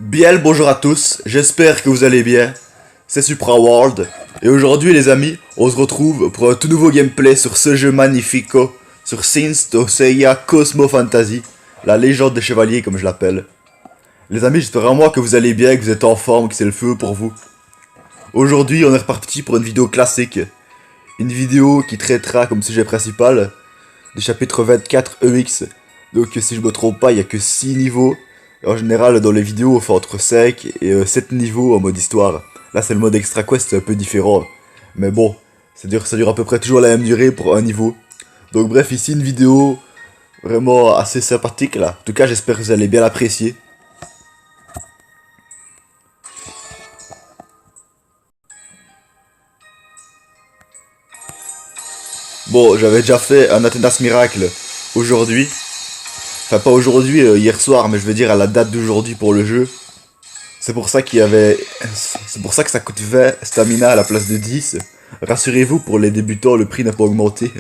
Bien le bonjour à tous, j'espère que vous allez bien. C'est Supra World. Et aujourd'hui les amis, on se retrouve pour un tout nouveau gameplay sur ce jeu magnifico. Sur Sins to Seiya Cosmo Fantasy. La légende des chevaliers comme je l'appelle. Les amis, j'espère vraiment que vous allez bien, que vous êtes en forme, que c'est le feu pour vous. Aujourd'hui on est reparti pour une vidéo classique. Une vidéo qui traitera comme sujet principal du chapitre 24 EX. Donc si je me trompe pas, il n'y a que 6 niveaux. En général, dans les vidéos, on fait entre 5 et 7 niveaux en mode histoire. Là, c'est le mode Extra Quest, c'est un peu différent. Mais bon, ça dure à peu près toujours la même durée pour un niveau. Donc bref, ici une vidéo vraiment assez sympathique là. En tout cas, j'espère que vous allez bien l'apprécier. Bon, j'avais déjà fait un Athénas Miracle aujourd'hui. Enfin, pas aujourd'hui, hier soir, mais je veux dire à la date d'aujourd'hui pour le jeu. C'est pour ça qu'il y avait... C'est pour ça que ça coûte 20 stamina à la place de 10. Rassurez-vous, pour les débutants, le prix n'a pas augmenté.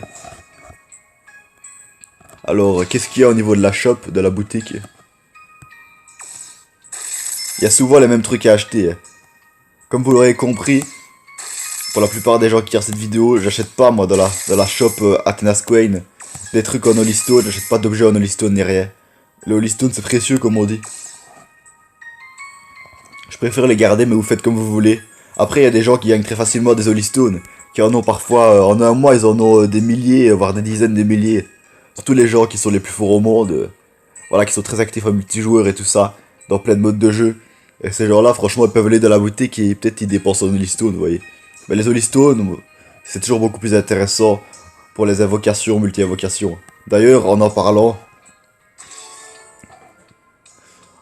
Alors, qu'est-ce qu'il y a au niveau de la shop, de la boutique? Il y a souvent les mêmes trucs à acheter. Comme vous l'aurez compris, pour la plupart des gens qui regardent cette vidéo, j'achète pas, moi, dans la shop Athenas Queen, des trucs en Holystone, j'achète pas d'objets en Holystone ni rien. Le Holystone, c'est précieux, comme on dit. Je préfère les garder, mais vous faites comme vous voulez. Après, il y a des gens qui gagnent très facilement des Holystones, qui en ont parfois, en un mois, ils en ont des milliers, voire des dizaines de milliers. Surtout les gens qui sont les plus forts au monde, voilà, qui sont très actifs en multijoueur et tout ça, dans plein de modes de jeu. Et ces gens-là, franchement, ils peuvent aller dans la boutique et peut-être ils dépensent en Holystones, vous voyez. Mais les Holystones, c'est toujours beaucoup plus intéressant pour les invocations, multi-invocations. D'ailleurs, en parlant,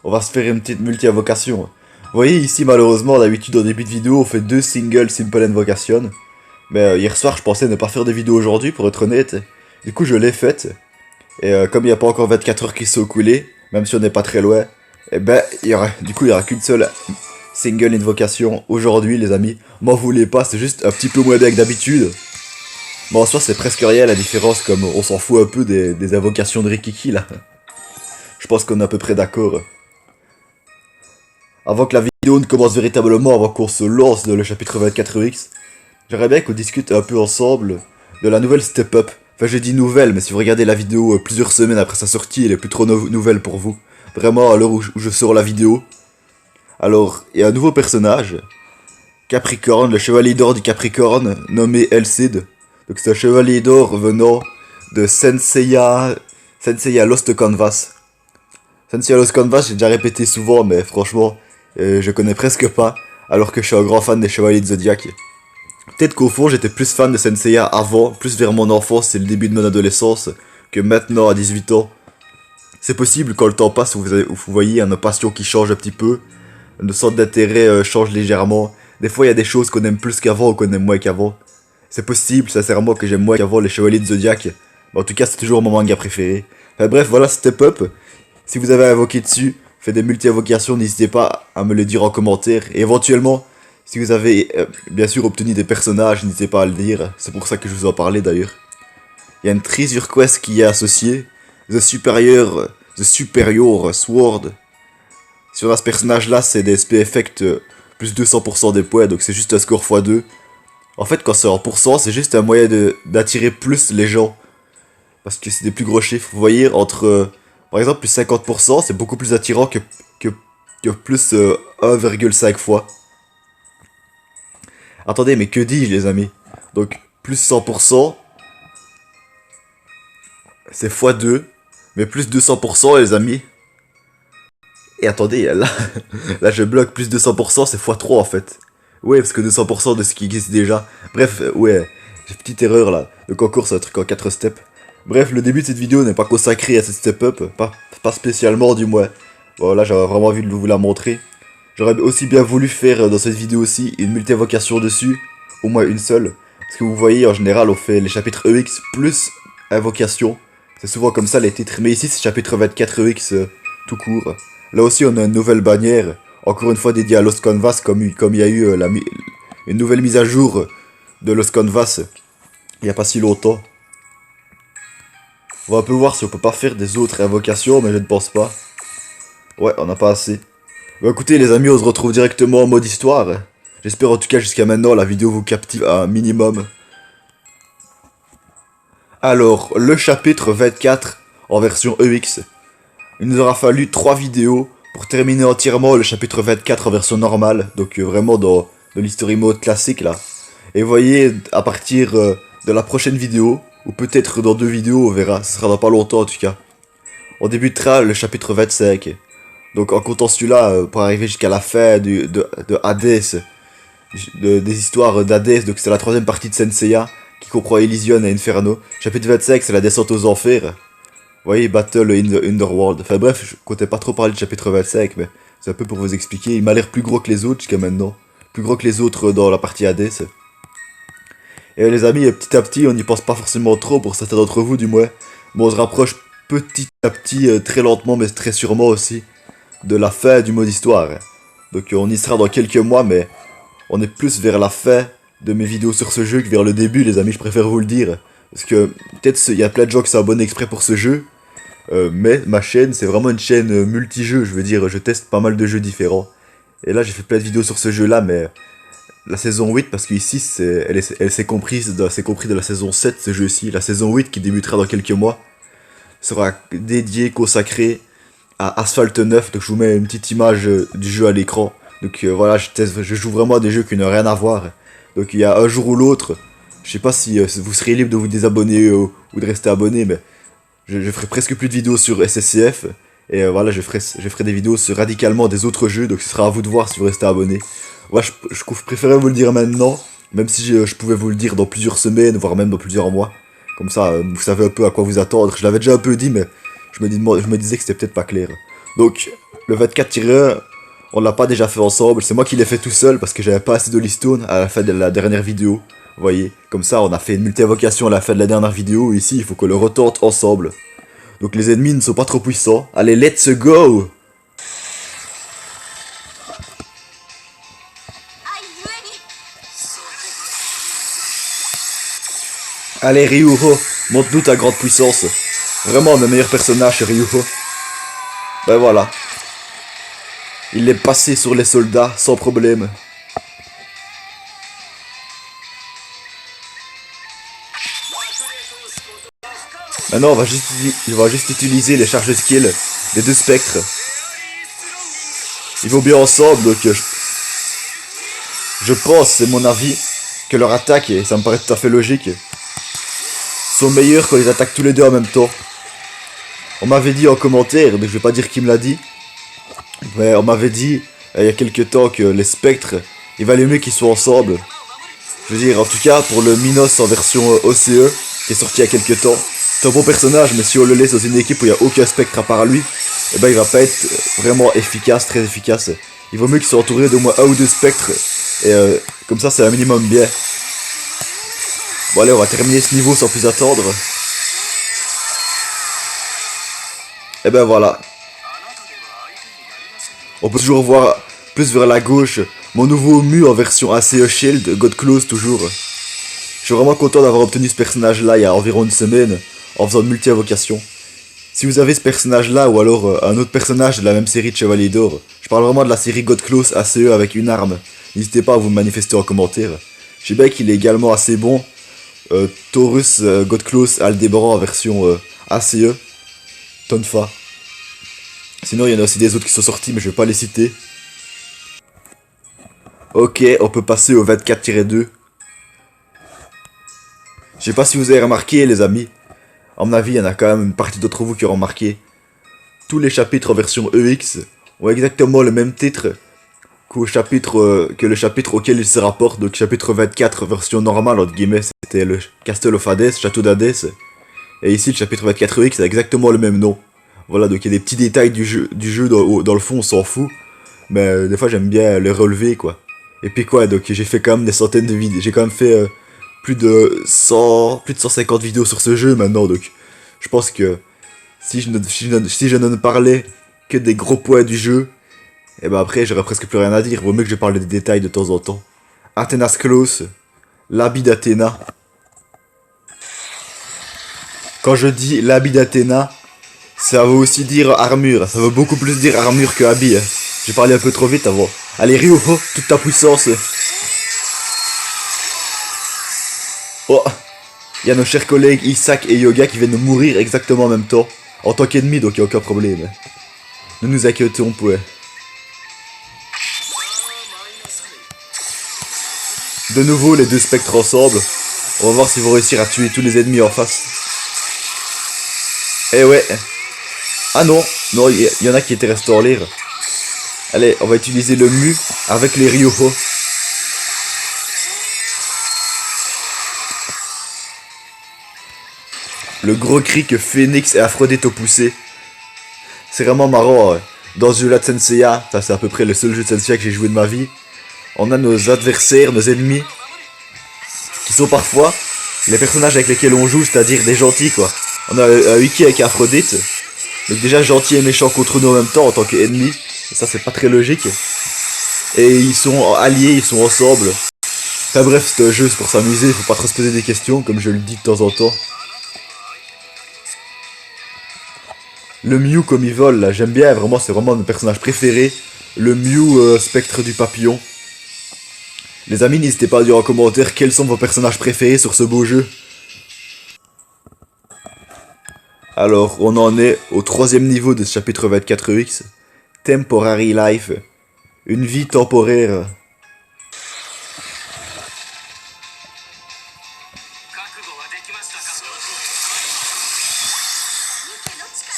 on va se faire une petite multi-invocation. Vous voyez ici, malheureusement, d'habitude, au début de vidéo, on fait 2 singles simple invocation. Mais hier soir, je pensais ne pas faire de vidéo aujourd'hui, pour être honnête. Du coup, je l'ai faite. Et comme il n'y a pas encore 24 heures qui sont écoulées, même si on n'est pas très loin, et ben, il y aura qu'une seule single invocation aujourd'hui, les amis. M'en voulez pas, c'est juste un petit peu moins bien que d'habitude. Mais en soi, c'est presque rien la différence, comme on s'en fout un peu des invocations de Rikiki, là. Je pense qu'on est à peu près d'accord. Avant que la vidéo ne commence véritablement, avant qu'on se lance dans le chapitre 24X, j'aimerais bien qu'on discute un peu ensemble de la nouvelle Step Up. Enfin, j'ai dit nouvelle, mais si vous regardez la vidéo plusieurs semaines après sa sortie, elle est plus trop nouvelle pour vous. Vraiment, à l'heure où je sors la vidéo. Alors, il y a un nouveau personnage, Capricorne, le chevalier d'or du Capricorne, nommé Elcid. Donc c'est un chevalier d'or venant de Senseiya Lost Canvas. Senseiya Lost Canvas, j'ai déjà répété souvent, mais franchement, je connais presque pas, alors que je suis un grand fan des chevaliers de Zodiac. Peut-être qu'au fond, j'étais plus fan de Senseiya avant, plus vers mon enfance et le début de mon adolescence, que maintenant à 18 ans. C'est possible, quand le temps passe, vous voyez une passion qui change un petit peu, notre centre d'intérêt change légèrement. Des fois, il y a des choses qu'on aime plus qu'avant ou qu'on aime moins qu'avant. C'est possible, sincèrement, que j'aime moins qu'avant les chevaliers de Zodiac. Mais en tout cas, c'est toujours mon manga préféré. Enfin bref, voilà, Step Up. Si vous avez invoqué dessus, fait des multi-invocations, n'hésitez pas à me le dire en commentaire. Et éventuellement, si vous avez bien sûr obtenu des personnages, n'hésitez pas à le dire. C'est pour ça que je vous en parlais d'ailleurs. Il y a une treasure quest qui est associée. The Superior Sword. Si on a ce personnage là, c'est des SP Effect plus 200% des points, donc c'est juste un score x2. En fait, quand c'est en pourcent, c'est juste un moyen d'attirer plus les gens. Parce que c'est des plus gros chiffres. Vous voyez, entre... par exemple, plus 50%, c'est beaucoup plus attirant que plus 1,5 fois. Attendez, mais que dis-je, les amis? Donc, plus 100%, c'est x2. Mais plus 200%, les amis. Et attendez, là, là je bloque, plus 200%, c'est x3 en fait. Ouais, parce que 200% de ce qui existe déjà. Bref, ouais, j'ai petite erreur là. Le concours, c'est un truc en 4 steps. Bref, le début de cette vidéo n'est pas consacré à cette step-up, pas spécialement du moins. Bon, là, j'avais vraiment envie de vous la montrer. J'aurais aussi bien voulu faire dans cette vidéo aussi une multi-invocation dessus, au moins une seule. Parce que vous voyez, en général, on fait les chapitres EX plus invocation. C'est souvent comme ça les titres. Mais ici, c'est chapitre 24 EX tout court. Là aussi, on a une nouvelle bannière. Encore une fois dédiée à Lost Canvas, comme il y a eu une nouvelle mise à jour de Lost Canvas il n'y a pas si longtemps. On va un peu voir si on peut pas faire des autres invocations, mais je ne pense pas. Ouais, on n'a pas assez. Bah écoutez les amis, on se retrouve directement en mode histoire. J'espère en tout cas jusqu'à maintenant la vidéo vous captive un minimum. Alors, le chapitre 24 en version EX. Il nous aura fallu 3 vidéos pour terminer entièrement le chapitre 24 en version normale. Donc vraiment dans l'history mode classique là. Et vous voyez, à partir de la prochaine vidéo, ou peut-être dans 2 vidéos, on verra, ce sera dans pas longtemps en tout cas. On débutera le chapitre 25. Donc en comptant celui-là, pour arriver jusqu'à la fin de Hades, des histoires d'Hades, donc c'est la 3ème partie de Senseiya, qui comprend Elysion et Inferno. Chapitre 25, c'est la descente aux enfers. Vous voyez, Battle in the Underworld. Enfin bref, je comptais pas trop parler du chapitre 25, mais c'est un peu pour vous expliquer. Il m'a l'air plus gros que les autres jusqu'à maintenant. Plus gros que les autres dans la partie Hades. Et les amis, petit à petit, on n'y pense pas forcément trop, pour certains d'entre vous du moins. Bon, on se rapproche petit à petit, très lentement, mais très sûrement aussi, de la fin du mode histoire. Donc on y sera dans quelques mois, mais on est plus vers la fin de mes vidéos sur ce jeu que vers le début, les amis, je préfère vous le dire. Parce que peut-être il y a plein de gens qui sont abonnés exprès pour ce jeu, mais ma chaîne, c'est vraiment une chaîne multi-jeux, je veux dire, je teste pas mal de jeux différents. Et là, j'ai fait plein de vidéos sur ce jeu-là, mais la saison 8, parce qu'ici, elle s'est compris de la saison 7, ce jeu-ci. La saison 8, qui débutera dans quelques mois, sera dédiée, consacrée à Asphalt 9, donc je vous mets une petite image du jeu à l'écran. Donc voilà, je joue vraiment à des jeux qui n'ont rien à voir. Donc il y a un jour ou l'autre, je sais pas si vous serez libre de vous désabonner ou de rester abonné, mais je ferai presque plus de vidéos sur SSCF. Et voilà, je ferai des vidéos sur radicalement des autres jeux, donc ce sera à vous de voir si vous restez abonné. Voilà, je préférais vous le dire maintenant, même si je pouvais vous le dire dans plusieurs semaines, voire même dans plusieurs mois. Comme ça, vous savez un peu à quoi vous attendre. Je l'avais déjà un peu dit, mais je me disais que c'était peut-être pas clair. Donc, le 24-1, on l'a pas déjà fait ensemble. C'est moi qui l'ai fait tout seul parce que j'avais pas assez de listone à la fin de la dernière vidéo. Vous voyez, comme ça, on a fait une multi-invocation à la fin de la dernière vidéo. Ici, il faut qu'on le retente ensemble. Donc, les ennemis ne sont pas trop puissants. Allez, let's go! Allez, Ryuho, montre-nous ta grande puissance. Vraiment, le meilleur personnage, c'est Ryuho. Ben voilà. Il est passé sur les soldats, sans problème. Maintenant, on va juste utiliser les charges skill des 2 spectres. Ils vont bien ensemble, donc je pense, c'est mon avis, que leur attaque, et ça me paraît tout à fait logique, sont meilleurs quand ils attaquent tous les deux en même temps. On m'avait dit en commentaire, donc je vais pas dire qui me l'a dit, mais on m'avait dit il y a quelques temps que les spectres, il valait mieux qu'ils soient ensemble. Je veux dire, en tout cas pour le Minos en version OCE, qui est sorti il y a quelques temps, c'est un bon personnage, mais si on le laisse dans une équipe où il n'y a aucun spectre à part lui, eh ben il va pas être vraiment efficace, très efficace. Il vaut mieux qu'il soit entouré d'au moins 1 ou 2 spectres, et comme ça c'est un minimum bien. Bon allez, on va terminer ce niveau sans plus attendre. Et ben voilà. On peut toujours voir plus vers la gauche mon nouveau Mu en version ACE Shield, God Close toujours. Je suis vraiment content d'avoir obtenu ce personnage là il y a environ une semaine en faisant une multi-invocation. Si vous avez ce personnage là ou alors un autre personnage de la même série de Chevalier d'Or, je parle vraiment de la série God Close ACE avec une arme, n'hésitez pas à vous manifester en commentaire. Je sais bien qu'il est également assez bon. Taurus God Close Aldebaran en version ACE, Tonfa. Sinon il y en a aussi des autres qui sont sortis mais je vais pas les citer. Ok, on peut passer au 24-2. Je sais pas si vous avez remarqué les amis, à mon avis il y en a quand même une partie d'entre vous qui ont remarqué. Tous les chapitres en version EX ont exactement le même titre que le chapitre auquel il se rapporte. Donc chapitre 24 version normale entre guillemets, c'était le Castle of Hades, Château d'Hadès. Et ici le chapitre 24 EX a exactement le même nom. Voilà, donc il y a des petits détails du jeu dans le fond, on s'en fout. Mais des fois j'aime bien les relever quoi. Et puis quoi, donc j'ai fait quand même des centaines de vidéos, j'ai quand même fait plus de 150 vidéos sur ce jeu maintenant, donc je pense que si je ne parlais que des gros points du jeu, et ben après j'aurais presque plus rien à dire, vaut mieux que je parle des détails de temps en temps. Athena's Close, l'habit d'Athéna. Quand je dis l'habit d'Athéna, ça veut aussi dire armure, ça veut beaucoup plus dire armure que habit. J'ai parlé un peu trop vite avant. Allez Ryu, oh, toute ta puissance. Oh, il y a nos chers collègues Isaac et Yoga qui viennent de mourir exactement en même temps. En tant qu'ennemis, donc il n'y a aucun problème. Ne nous inquiétons pas. De nouveau, les deux spectres ensemble. On va voir s'ils vont réussir à tuer tous les ennemis en face. Eh ouais. Ah non, non, il y en a qui étaient restés en l'air. Allez, on va utiliser le Mu avec les Ryoho. Le gros cri que Phoenix et Aphrodite ont poussé. C'est vraiment marrant. Dans ce jeu-là de Senseiya, ça c'est à peu près le seul jeu de Senseiya que j'ai joué de ma vie. On a nos adversaires, nos ennemis, qui sont parfois les personnages avec lesquels on joue, c'est-à-dire des gentils quoi. On a un Wiki avec Aphrodite, donc déjà gentil et méchant contre nous en même temps en tant qu'ennemis. Et ça c'est pas très logique. Et ils sont alliés, ils sont ensemble. Enfin bref, c'est un jeu, c'est pour s'amuser, il faut pas trop se poser des questions, comme je le dis de temps en temps. Le Mew comme il vole là, j'aime bien, vraiment, c'est vraiment mon personnage préféré. Le Mew spectre du papillon. Les amis, n'hésitez pas à dire en commentaire quels sont vos personnages préférés sur ce beau jeu. Alors, on en est au 3e niveau de ce chapitre 24X. Temporary Life. Une vie temporaire.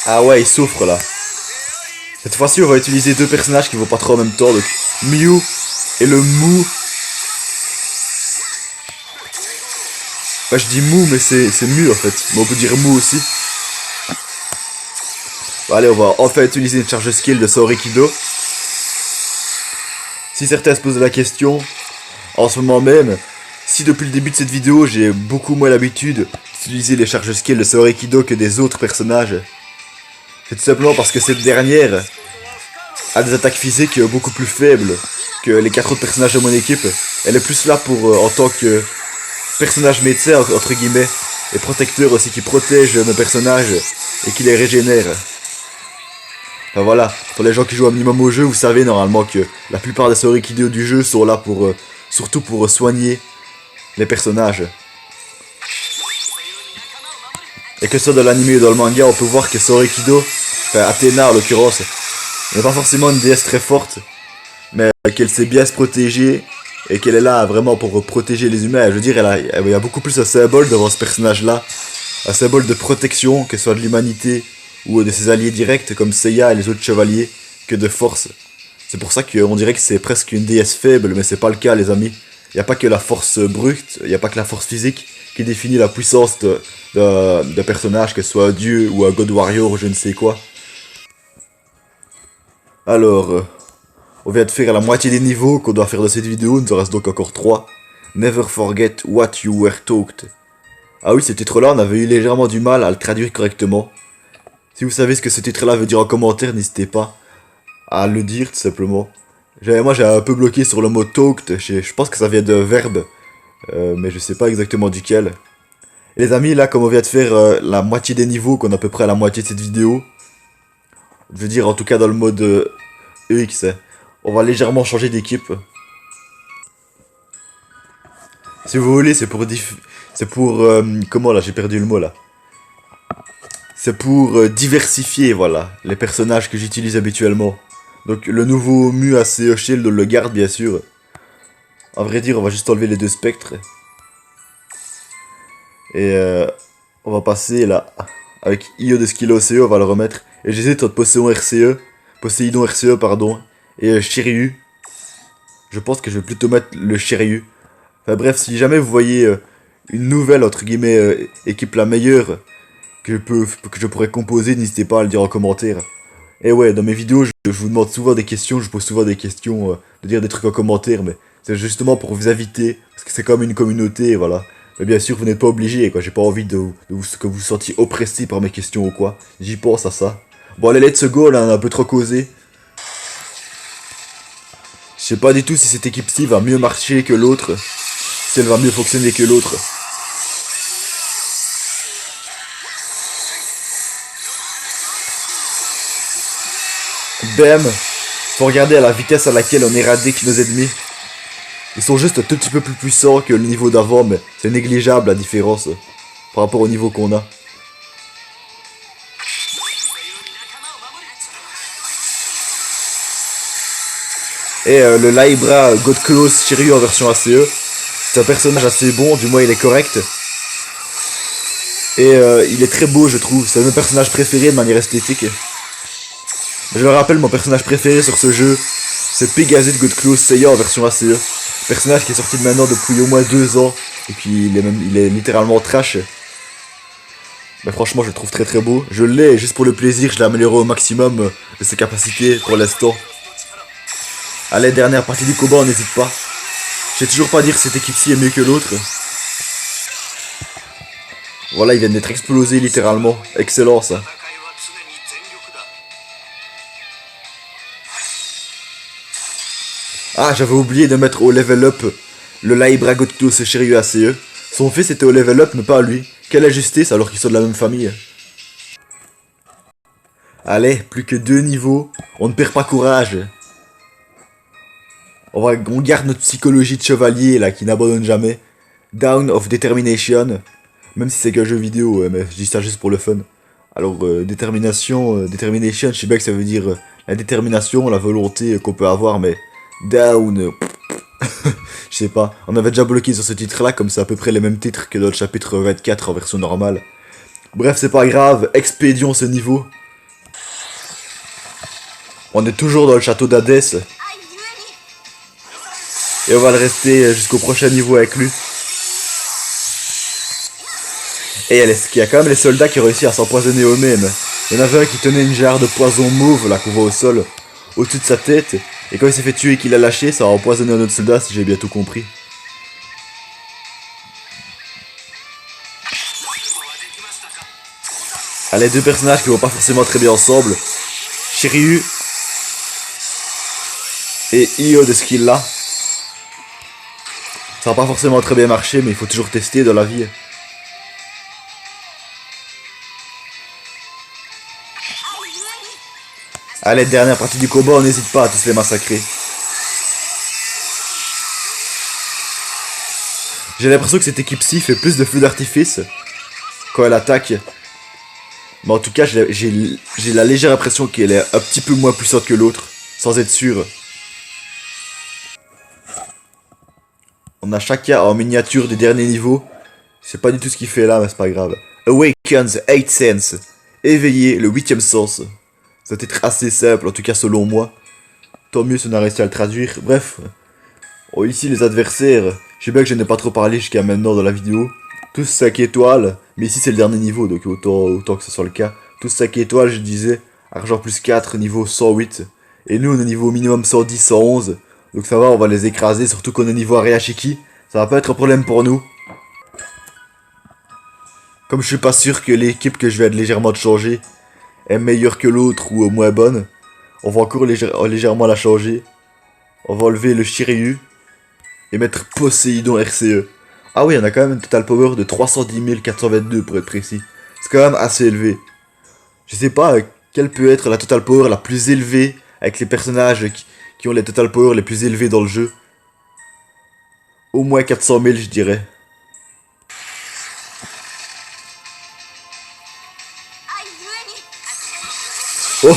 Ah ouais, il souffre là. Cette fois-ci, on va utiliser deux personnages qui vont pas trop en même temps. Donc, Mew et le Mu. Bah, je dis Mu, mais c'est Mu en fait. Mais on peut dire Mu aussi. Bon, allez, on va enfin utiliser une charge skill de Saorikido. Si certains se posent la question, en ce moment même, si depuis le début de cette vidéo, j'ai beaucoup moins l'habitude d'utiliser les charges skill de Saorikido que des autres personnages, c'est tout simplement parce que cette dernière a des attaques physiques beaucoup plus faibles que les 4 autres personnages de mon équipe. Elle est plus là pour en tant que personnage médecin entre guillemets et protecteur aussi qui protège nos personnages et qui les régénère. Enfin voilà, pour les gens qui jouent un minimum au jeu, vous savez normalement que la plupart des Saorikido du jeu sont là pour surtout pour soigner les personnages. Et que ce soit dans l'anime ou dans le manga, on peut voir que Saorikido, enfin Athéna en l'occurrence, n'est pas forcément une déesse très forte, mais qu'elle sait bien se protéger et qu'elle est là vraiment pour protéger les humains. Je veux dire, il y a beaucoup plus un symbole devant ce personnage-là, un symbole de protection, que ce soit de l'humanité ou de ses alliés directs comme Seiya et les autres chevaliers, que de force. C'est pour ça qu'on dirait que c'est presque une déesse faible, mais c'est pas le cas les amis. Il n'y a pas que la force brute, il n'y a pas que la force physique qui définit la puissance de personnage, que ce soit un dieu ou un god warrior ou je ne sais quoi. Alors, on vient de faire la moitié des niveaux qu'on doit faire dans cette vidéo, il nous en reste donc encore 3. Never forget what you were taught. Ah oui, ce titre-là, on avait eu légèrement du mal à le traduire correctement. Si vous savez ce que ce titre-là veut dire en commentaire, n'hésitez pas à le dire tout simplement. Moi j'ai un peu bloqué sur le mot talked, je pense que ça vient d'un verbe, mais je sais pas exactement duquel. Et les amis, là comme on vient de faire la moitié des niveaux, qu'on est à peu près à la moitié de cette vidéo, je veux dire en tout cas dans le mode EX, on va légèrement changer d'équipe. Si vous voulez, c'est pour comment là, j'ai perdu le mot là. C'est pour diversifier, voilà, les personnages que j'utilise habituellement. Donc le nouveau Mu AC Shield, on le garde bien sûr. À vrai dire, on va juste enlever les deux spectres. Et on va passer là, avec Io de Skilo CE, on va le remettre. Et j'hésite entre Poséidon RCE, pardon, et Shiryu. Je pense que je vais plutôt mettre le Shiryu. Enfin bref, si jamais vous voyez une nouvelle, entre guillemets, équipe la meilleure que je pourrais composer, n'hésitez pas à le dire en commentaire. Et ouais, dans mes vidéos, je vous demande souvent des questions, je pose souvent des questions, de dire des trucs en commentaire, mais c'est justement pour vous inviter, parce que c'est comme une communauté, et voilà. Mais bien sûr, vous n'êtes pas obligés, quoi, j'ai pas envie que vous vous sentiez oppressé par mes questions ou quoi. J'y pense à ça. Bon, allez, let's go, là, on a un peu trop causé. Je sais pas du tout si cette équipe-ci va mieux marcher que l'autre, si elle va mieux fonctionner que l'autre. Bam. Faut regarder à la vitesse à laquelle on éradique nos ennemis. Ils sont juste un tout petit peu plus puissants que le niveau d'avant, mais c'est négligeable la différence par rapport au niveau qu'on a. Et le Laibra Godclose Shiryu en version ACE, c'est un personnage assez bon, du moins il est correct. Et il est très beau je trouve, c'est mon personnage préféré de manière esthétique. Je le rappelle, mon personnage préféré sur ce jeu, c'est Pegasus Godclose Seiya en version ACE. Personnage qui est sorti de maintenant depuis au moins 2 ans, et puis il est littéralement trash. Mais franchement je le trouve très très beau. Je l'ai, juste pour le plaisir, je l'ai amélioré au maximum de ses capacités pour l'instant. Allez, dernière partie du combat, on n'hésite pas. Je sais toujours pas dire si cette équipe-ci est mieux que l'autre. Voilà, ils viennent d'être explosés littéralement. Excellent ça. Ah, j'avais oublié de mettre au level up le Laibra Godclose Shiryu ACE. Son fils était au level up, mais pas lui. Quelle injustice alors qu'ils sont de la même famille. Allez, plus que 2 niveaux. On ne perd pas courage. On garde notre psychologie de chevalier là, qui n'abandonne jamais. Down of Determination. Même si c'est qu'un jeu vidéo, mais je dis ça juste pour le fun. Alors, Determination, je sais bien que ça veut dire la détermination, la volonté qu'on peut avoir, mais Down, je sais pas. On avait déjà bloqué sur ce titre-là, comme c'est à peu près les mêmes titres que dans le chapitre 24 en version normale. Bref, c'est pas grave, expédions ce niveau. On est toujours dans le château d'Hadès. Et on va le rester jusqu'au prochain niveau avec lui. Et il y a quand même les soldats qui réussissent à s'empoisonner eux-mêmes. Il y en avait un qui tenait une jarre de poison mauve là qu'on voit au sol, au-dessus de sa tête. Et quand il s'est fait tuer et qu'il a lâché, ça a empoisonné un autre soldat si j'ai bien tout compris. Allez, 2 personnages qui vont pas forcément très bien ensemble. Shiryu et Io de ce skill là. Ça va pas forcément très bien marcher, mais il faut toujours tester dans la vie. Allez, dernière partie du combat, on n'hésite pas à tous les massacrer. J'ai l'impression que cette équipe-ci fait plus de feux d'artifice quand elle attaque. Mais en tout cas, j'ai la légère impression qu'elle est un petit peu moins puissante que l'autre, sans être sûr. On a chacun en miniature des derniers niveaux. Je sais pas du tout ce qu'il fait là, mais c'est pas grave. Awakens 8 Sense. Éveiller le 8ème sens. Ça doit être assez simple, en tout cas selon moi. Tant mieux si on a réussi à le traduire. Bref. Oh, ici les adversaires. Je sais bien que je n'ai pas trop parlé jusqu'à maintenant dans la vidéo. Tous 5 étoiles. Mais ici c'est le dernier niveau, donc autant que ce soit le cas. Tous 5 étoiles, je disais. Argent plus 4, niveau 108. Et nous on est niveau minimum 110, 111. Donc ça va, on va les écraser, surtout qu'on est niveau Areashiki. Ça va pas être un problème pour nous. Comme je suis pas sûr que l'équipe que je vais légèrement changer est meilleure que l'autre ou moins bonne, on va encore légèrement la changer. On va enlever le Shiryu et mettre Poséidon RCE. Ah oui, on a quand même un total power de 310 422 pour être précis. C'est quand même assez élevé. Je sais pas quelle peut être la total power la plus élevée avec les personnages qui ont les total power les plus élevés dans le jeu. Au moins 400 000 je dirais. Oh,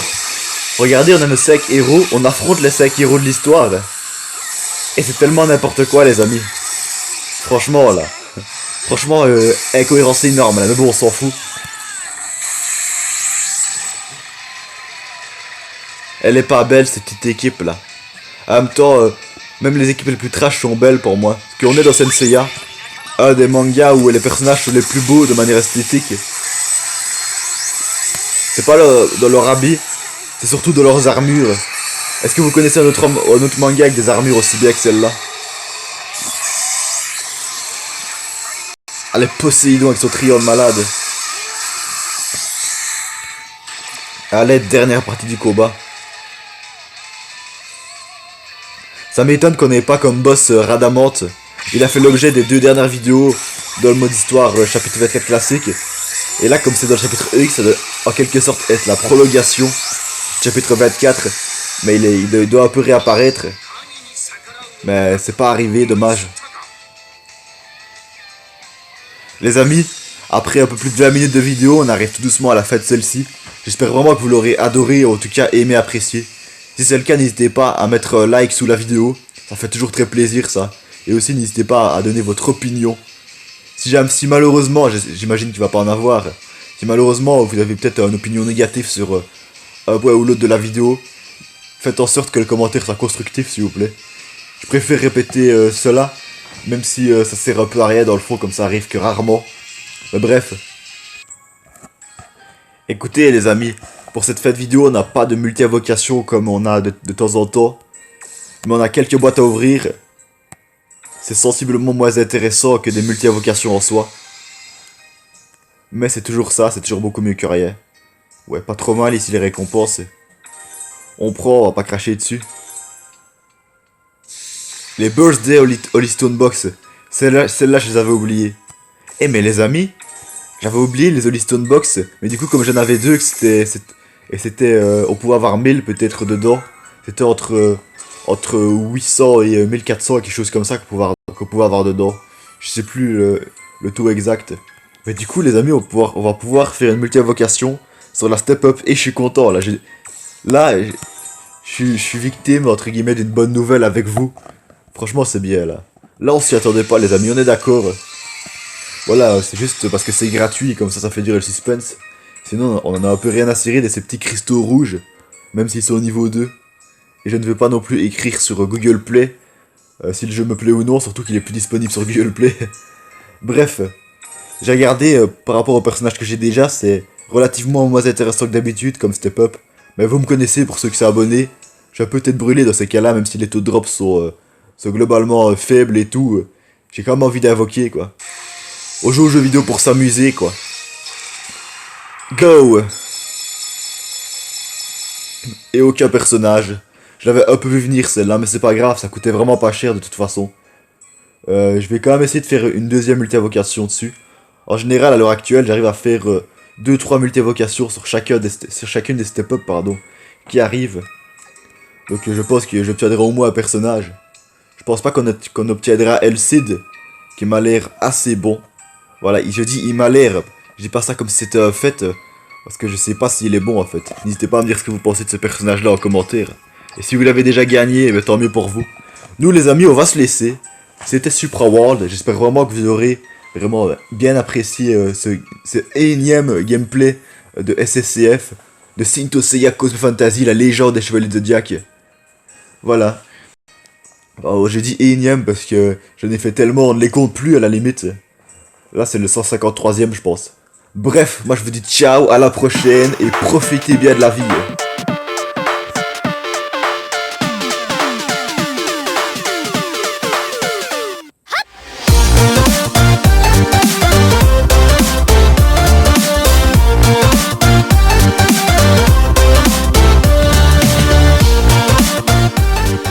regardez, on a nos 5 héros, on affronte les 5 héros de l'histoire. Et c'est tellement n'importe quoi les amis. Franchement là. Franchement, incohérence énorme là, mais bon on s'en fout. Elle est pas belle cette petite équipe là. En même temps, même les équipes les plus trash sont belles pour moi. Parce qu'on est dans Senseiya, un des mangas où les personnages sont les plus beaux de manière esthétique. C'est pas dans leur habit, c'est surtout dans leurs armures. Est-ce que vous connaissez un autre manga avec des armures aussi bien que celle-là? Allez, Poséidon avec son triangle malade. Allez, dernière partie du combat. Ça m'étonne qu'on n'ait pas comme boss Radamante. Il a fait l'objet des 2 dernières vidéos dans le mode histoire, chapitre 24 classique. Et là, comme c'est dans le chapitre EX, ça doit en quelque sorte être la prolongation du chapitre 24. Mais il doit un peu réapparaître. Mais c'est pas arrivé, dommage. Les amis, après un peu plus de 20 minutes de vidéo, on arrive tout doucement à la fin de celle-ci. J'espère vraiment que vous l'aurez adoré, ou en tout cas aimé, apprécié. Si c'est le cas, n'hésitez pas à mettre un like sous la vidéo. Ça fait toujours très plaisir ça. Et aussi n'hésitez pas à donner votre opinion. Si malheureusement, j'imagine qu'il va pas en avoir. Si malheureusement vous avez peut-être une opinion négative sur un point ou l'autre de la vidéo, faites en sorte que le commentaire soit constructif s'il vous plaît. Je préfère répéter cela, même si ça sert un peu à rien dans le fond, comme ça arrive que rarement. Mais bref. Écoutez les amis, pour cette fête vidéo, on n'a pas de multi-invocation comme on a de temps en temps. Mais on a quelques boîtes à ouvrir. C'est sensiblement moins intéressant que des multi-invocations en soi. Mais c'est toujours ça, c'est toujours beaucoup mieux que rien. Ouais, pas trop mal ici les récompenses. On prend, on va pas cracher dessus. Les Birthday Holy Stone Box. Celle-là, je les avais oubliées. Eh mais les amis, j'avais oublié les Holy Stone Box. Mais du coup, comme j'en avais deux, on pouvait avoir 1000 peut-être dedans. C'était entre 800 et 1400, quelque chose comme ça qu'on pouvait avoir dedans. Je sais plus le taux exact. Mais du coup, les amis, on va pouvoir faire une multi-invocation sur la step up et je suis content. Je suis victime, entre guillemets, d'une bonne nouvelle avec vous. Franchement, c'est bien là. Là, on s'y attendait pas, les amis, on est d'accord. Voilà, c'est juste parce que c'est gratuit, comme ça fait durer le suspense. Sinon, on en a un peu rien à cirer de ces petits cristaux rouges, même s'ils sont au niveau 2. Et je ne veux pas non plus écrire sur Google Play si le jeu me plaît ou non, surtout qu'il est plus disponible sur Google Play. Bref, j'ai regardé par rapport au personnage que j'ai déjà, c'est relativement moins intéressant que d'habitude comme step up. Mais vous me connaissez pour ceux qui sont abonnés, je suis un peu tête brûlée dans ces cas-là, même si les taux de drop sont globalement faibles et tout. J'ai quand même envie d'invoquer quoi. On joue aux jeux vidéo pour s'amuser quoi. Go! Et aucun personnage. Je l'avais un peu vu venir celle-là, mais c'est pas grave, ça coûtait vraiment pas cher de toute façon. Je vais quand même essayer de faire une deuxième multi-invocation dessus. En général, à l'heure actuelle, j'arrive à faire 2-3 multi-invocations sur chacune des step-up qui arrivent. Donc je pense que j'obtiendrai au moins un personnage. Je pense pas qu'on obtiendra Elcid, qui m'a l'air assez bon. Voilà, je dis il m'a l'air. Je dis pas ça comme si c'était un fait, parce que je sais pas s'il est bon en fait. N'hésitez pas à me dire ce que vous pensez de ce personnage-là en commentaire. Et si vous l'avez déjà gagné, tant mieux pour vous. Nous les amis, on va se laisser. C'était Supra World, j'espère vraiment que vous aurez vraiment bien apprécié ce énième gameplay de SSCF, de Saint Seiya Cosmo Fantasy, la légende des Chevaliers de Zodiac. Voilà. Oh, j'ai dit énième parce que je n'ai fait tellement, on ne les compte plus à la limite. Là c'est le 153ème je pense. Bref, moi je vous dis ciao, à la prochaine et profitez bien de la vie.